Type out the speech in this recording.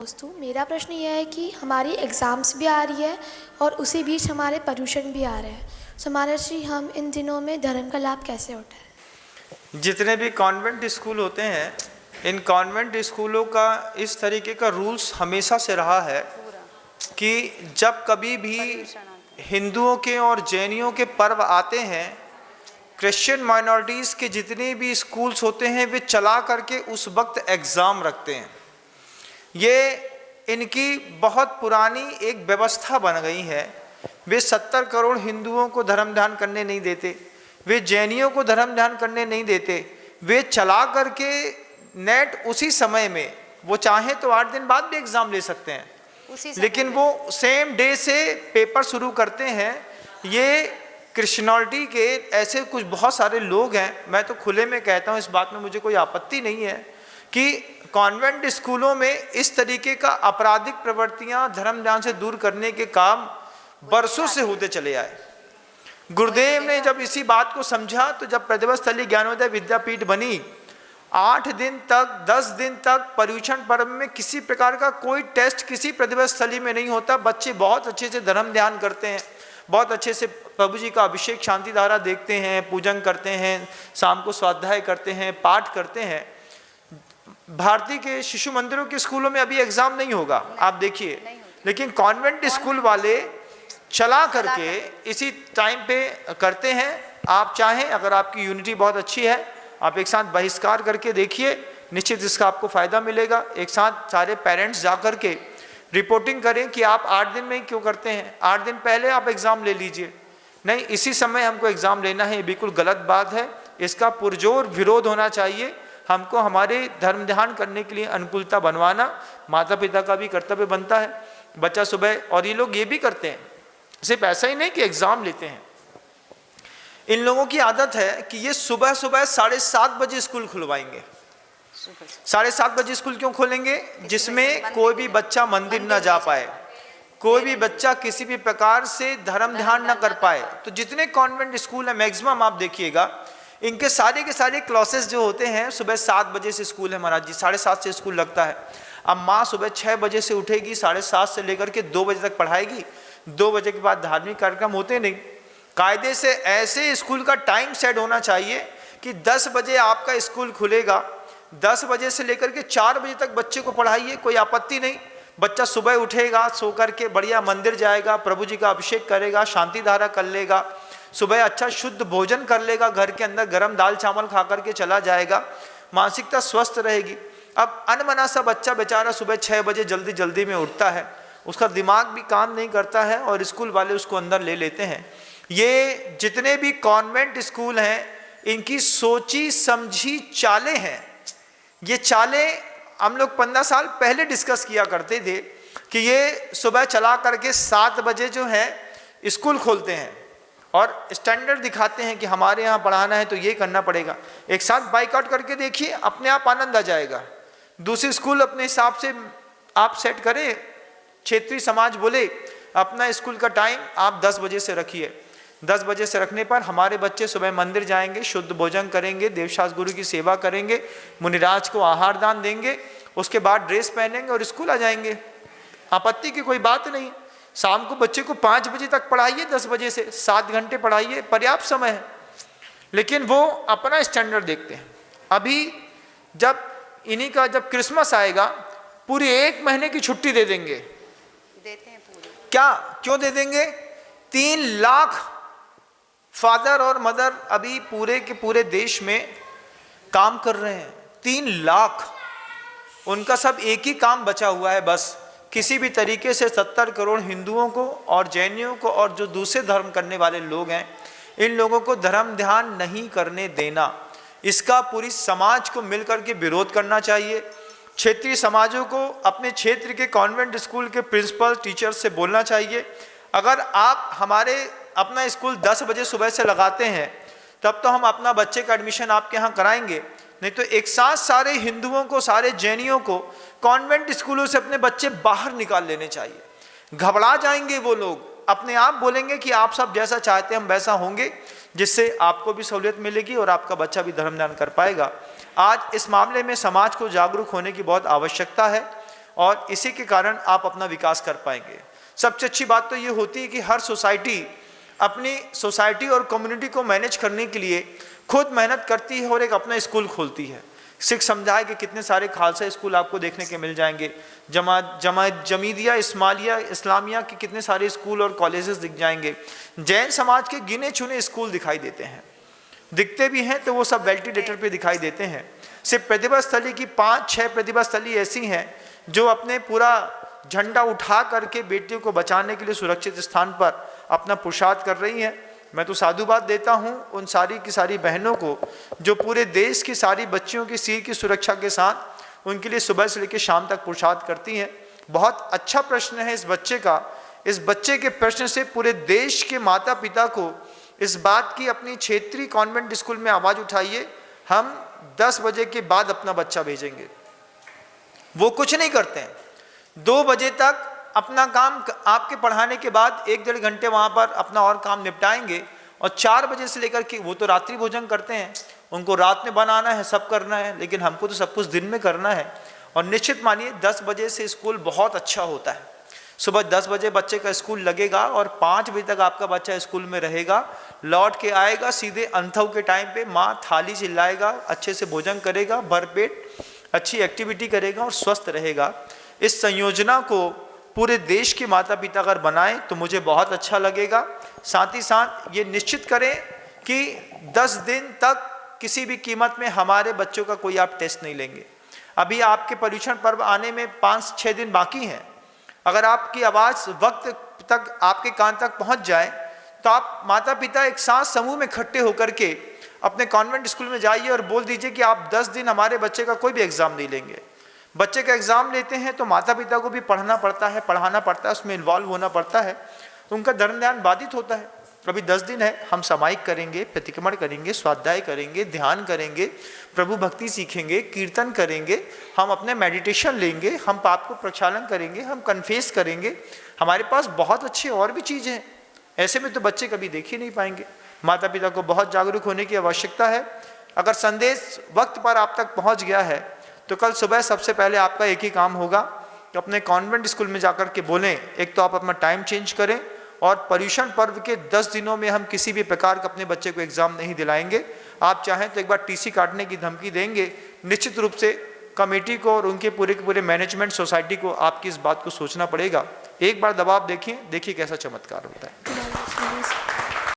दोस्तों, मेरा प्रश्न यह है कि हमारी एग्ज़ाम्स भी आ रही है और उसी बीच हमारे पर्यूषण भी आ रहे हैं। सो महाराज जी, हम इन दिनों में धर्म का लाभ कैसे उठाएं? जितने भी कॉन्वेंट स्कूल होते हैं, इन कॉन्वेंट स्कूलों का इस तरीके का रूल्स हमेशा से रहा है कि जब कभी भी हिंदुओं के और जैनियों के पर्व आते हैं, क्रिश्चियन माइनॉरिटीज़ के जितने भी स्कूल्स होते हैं वे चला करके उस वक्त एग्ज़ाम रखते हैं। ये इनकी बहुत पुरानी एक व्यवस्था बन गई है। वे 70 करोड़ हिंदुओं को धर्म ध्यान करने नहीं देते, वे जैनियों को धर्म ध्यान करने नहीं देते। वे चला करके नेट उसी समय में, वो चाहे तो 8 दिन बाद भी एग्ज़ाम ले सकते हैं, लेकिन वो सेम डे से पेपर शुरू करते हैं। ये क्रिश्चियनिटी के ऐसे कुछ बहुत सारे लोग हैं, मैं तो खुले में कहता हूँ, इस बात में मुझे कोई आपत्ति नहीं है कि कॉन्वेंट स्कूलों में इस तरीके का आपराधिक प्रवृत्तियां धर्म ध्यान से दूर करने के काम बरसों से होते चले आए। गुरुदेव ने जब इसी बात को समझा तो जब प्रतिभा स्थली ज्ञानोदय विद्यापीठ बनी, 8 दिन तक 10 दिन तक पर्यूषण पर्व में किसी प्रकार का कोई टेस्ट किसी प्रतिभा स्थली में नहीं होता। बच्चे बहुत अच्छे से धर्म ध्यान करते हैं, बहुत अच्छे से प्रभु जी का अभिषेक शांति धारा देखते हैं, पूजन करते हैं, शाम को स्वाध्याय करते हैं, पाठ करते हैं। भारतीय के शिशु मंदिरों के स्कूलों में अभी एग्जाम नहीं होगा, आप देखिए, लेकिन कॉन्वेंट स्कूल वाले चला करके इसी टाइम पे करते हैं। आप चाहें, अगर आपकी यूनिटी बहुत अच्छी है, आप एक साथ बहिष्कार करके देखिए, निश्चित इसका आपको फायदा मिलेगा। एक साथ सारे पेरेंट्स जा कर के रिपोर्टिंग करें कि आप 8 दिन में ही क्यों करते हैं, 8 दिन पहले आप एग्जाम ले लीजिए। नहीं, इसी समय हमको एग्जाम लेना है, ये बिल्कुल गलत बात है। इसका पुरजोर विरोध होना चाहिए। हमको हमारे धर्म ध्यान करने के लिए अनुकूलता बनवाना माता पिता का भी कर्तव्य बनता है। बच्चा सुबह, और ये लोग ये भी करते हैं, सिर्फ ऐसा ही नहीं कि एग्जाम लेते हैं, इन लोगों की आदत है कि ये सुबह सुबह 7:30 बजे स्कूल खुलवाएंगे। 7:30 बजे स्कूल क्यों खोलेंगे? जिसमें कोई भी बच्चा मंदिर ना जा पाए, कोई भी बच्चा किसी भी प्रकार से धर्म ध्यान ना कर पाए। तो जितने कॉन्वेंट स्कूल है मैक्सिमम आप देखिएगा, इनके सारे के सारे क्लासेस जो होते हैं सुबह 7 बजे से स्कूल है महाराज जी, 7:30 से स्कूल लगता है। अब माँ सुबह 6 बजे से उठेगी, 7:30 से लेकर के 2 बजे तक पढ़ाएगी। 2 बजे के बाद धार्मिक कार्यक्रम होते नहीं। कायदे से ऐसे स्कूल का टाइम सेट होना चाहिए कि 10 बजे आपका स्कूल खुलेगा, 10 बजे से लेकर के 4 बजे तक बच्चे को पढ़ाइए, कोई आपत्ति नहीं। बच्चा सुबह उठेगा, सो करके बढ़िया मंदिर जाएगा, प्रभु जी का अभिषेक करेगा, शांति धारा कर लेगा, सुबह अच्छा शुद्ध भोजन कर लेगा, घर के अंदर गरम दाल चावल खा करके चला जाएगा, मानसिकता स्वस्थ रहेगी। अब अनमना सा बच्चा बेचारा सुबह 6 बजे जल्दी जल्दी में उठता है, उसका दिमाग भी काम नहीं करता है और स्कूल वाले उसको अंदर ले लेते हैं। ये जितने भी कॉन्वेंट स्कूल हैं, इनकी सोची समझी चालें हैं। ये चालें हम लोग 15 साल पहले डिस्कस किया करते थे कि ये सुबह चला करके 7 बजे जो है स्कूल खोलते हैं और स्टैंडर्ड दिखाते हैं कि हमारे यहाँ पढ़ाना है तो ये करना पड़ेगा। एक साथ बाइकआउट करके देखिए, अपने आप आनंद आ जाएगा। दूसरी स्कूल अपने हिसाब से आप सेट करें, क्षेत्रीय समाज बोले अपना स्कूल का टाइम आप 10 बजे से रखिए। 10 बजे से रखने पर हमारे बच्चे सुबह मंदिर जाएंगे, शुद्ध भोजन करेंगे, देवशास्त्र गुरु की सेवा करेंगे, मुनिराज को आहार दान देंगे, उसके बाद ड्रेस पहनेंगे और स्कूल आ जाएंगे। आपत्ति की कोई बात नहीं। शाम को बच्चे को 5 बजे तक पढ़ाइए, 10 बजे से 7 घंटे पढ़ाइए, पर्याप्त समय है। लेकिन वो अपना स्टैंडर्ड देखते हैं। अभी जब इन्हीं का जब क्रिसमस आएगा, पूरी 1 महीने की छुट्टी दे देंगे। देते हैं पूरी। क्या क्यों दे देंगे? 3 लाख फादर और मदर अभी पूरे के पूरे देश में काम कर रहे हैं। 3 लाख, उनका सब एक ही काम बचा हुआ है, बस किसी भी तरीके से 70 करोड़ हिंदुओं को और जैनियों को और जो दूसरे धर्म करने वाले लोग हैं, इन लोगों को धर्म ध्यान नहीं करने देना। इसका पूरी समाज को मिलकर के विरोध करना चाहिए। क्षेत्रीय समाजों को अपने क्षेत्र के कॉन्वेंट स्कूल के प्रिंसिपल टीचर से बोलना चाहिए, अगर आप हमारे अपना स्कूल 10 बजे सुबह से लगाते हैं तब तो हम अपना बच्चे का एडमिशन आपके यहाँ कराएंगे, नहीं तो एक साथ सारे हिंदुओं को, सारे जैनियों को कॉन्वेंट स्कूलों से अपने बच्चे बाहर निकाल लेने चाहिए। घबरा जाएंगे वो लोग, अपने आप बोलेंगे कि आप सब जैसा चाहते हैं हम वैसा होंगे, जिससे आपको भी सहूलियत मिलेगी और आपका बच्चा भी धर्म ध्यान कर पाएगा। आज इस मामले में समाज को जागरूक होने की बहुत आवश्यकता है और इसी के कारण आप अपना विकास कर पाएंगे। सबसे अच्छी बात तो ये होती है कि हर सोसाइटी अपनी सोसाइटी और कम्युनिटी को मैनेज करने के लिए खुद मेहनत करती है और एक अपना स्कूल खोलती है। सिख समुदाय के कितने सारे खालसा स्कूल आपको देखने के मिल जाएंगे, जमीदिया इस्मालिया इस्लामिया के कितने सारे स्कूल और कॉलेजेस दिख जाएंगे। जैन समाज के गिने चुने स्कूल दिखाई देते हैं, दिखते भी हैं तो वो सब वेंटिलेटर पे दिखाई देते हैं। सिर्फ प्रतिभा स्थली की 5-6 प्रतिभा स्थली ऐसी हैं जो अपने पूरा झंडा उठा करके बेटियों को बचाने के लिए सुरक्षित स्थान पर अपना पुरुषार्थ कर रही हैं। मैं तो साधुवाद देता हूं उन सारी की सारी बहनों को जो पूरे देश की सारी बच्चियों की सिर की सुरक्षा के साथ उनके लिए सुबह से लेकर शाम तक पुरुषार्थ करती हैं। बहुत अच्छा प्रश्न है इस बच्चे का। इस बच्चे के प्रश्न से पूरे देश के माता पिता को इस बात की अपनी क्षेत्रीय कॉन्वेंट स्कूल में आवाज़ उठाइए, हम 10 बजे के बाद अपना बच्चा भेजेंगे। वो कुछ नहीं करते हैं, 2 बजे तक अपना काम आपके पढ़ाने के बाद 1-1.5 घंटे वहाँ पर अपना और काम निपटाएंगे और 4 बजे से लेकर के वो तो रात्रि भोजन करते हैं, उनको रात में बनाना है, सब करना है, लेकिन हमको तो सब कुछ दिन में करना है। और निश्चित मानिए 10 बजे से स्कूल बहुत अच्छा होता है। सुबह 10 बजे बच्चे का स्कूल लगेगा और 5 बजे तक आपका बच्चा स्कूल में रहेगा, लौट के आएगा सीधे अंथव के टाइम पे माँ थाली चिल्लाएगा, अच्छे से भोजन करेगा, भरपेट अच्छी एक्टिविटी करेगा और स्वस्थ रहेगा। इस संयोजना को पूरे देश के माता पिता अगर बनाएं तो मुझे बहुत अच्छा लगेगा। साथ ही साथ ये निश्चित करें कि 10 दिन तक किसी भी कीमत में हमारे बच्चों का कोई आप टेस्ट नहीं लेंगे। अभी आपके पर्यूषण पर्व आने में 5-6 दिन बाकी हैं। अगर आपकी आवाज़ वक्त तक आपके कान तक पहुंच जाए तो आप माता पिता एक साथ समूह में इकट्ठे होकर के अपने कॉन्वेंट स्कूल में जाइए और बोल दीजिए कि आप 10 दिन हमारे बच्चे का कोई भी एग्ज़ाम नहीं लेंगे। बच्चे का एग्ज़ाम लेते हैं तो माता पिता को भी पढ़ना पड़ता है, पढ़ाना पड़ता है, उसमें इन्वॉल्व होना पड़ता है, तो उनका धर्म ध्यान बाधित होता है। अभी 10 दिन है, हम सामायिक करेंगे, प्रतिक्रमण करेंगे, स्वाध्याय करेंगे, ध्यान करेंगे, प्रभु भक्ति सीखेंगे, कीर्तन करेंगे, हम अपने मेडिटेशन लेंगे, हम पाप को प्रक्षालन करेंगे, हम कन्फेस करेंगे। हमारे पास बहुत अच्छे और भी चीज़ें हैं, ऐसे में तो बच्चे कभी देख ही नहीं पाएंगे। माता पिता को बहुत जागरूक होने की आवश्यकता है। अगर संदेश वक्त पर आप तक पहुँच गया है तो कल सुबह सबसे पहले आपका एक ही काम होगा कि अपने कॉन्वेंट स्कूल में जाकर के बोलें, एक तो आप अपना टाइम चेंज करें और पर्यूषण पर्व के 10 दिनों में हम किसी भी प्रकार का अपने बच्चे को एग्ज़ाम नहीं दिलाएंगे। आप चाहें तो एक बार टीसी काटने की धमकी देंगे। निश्चित रूप से कमेटी को और उनके पूरे के पूरे मैनेजमेंट सोसाइटी को आपकी इस बात को सोचना पड़ेगा। एक बार दबाव देखिए कैसा चमत्कार होता है।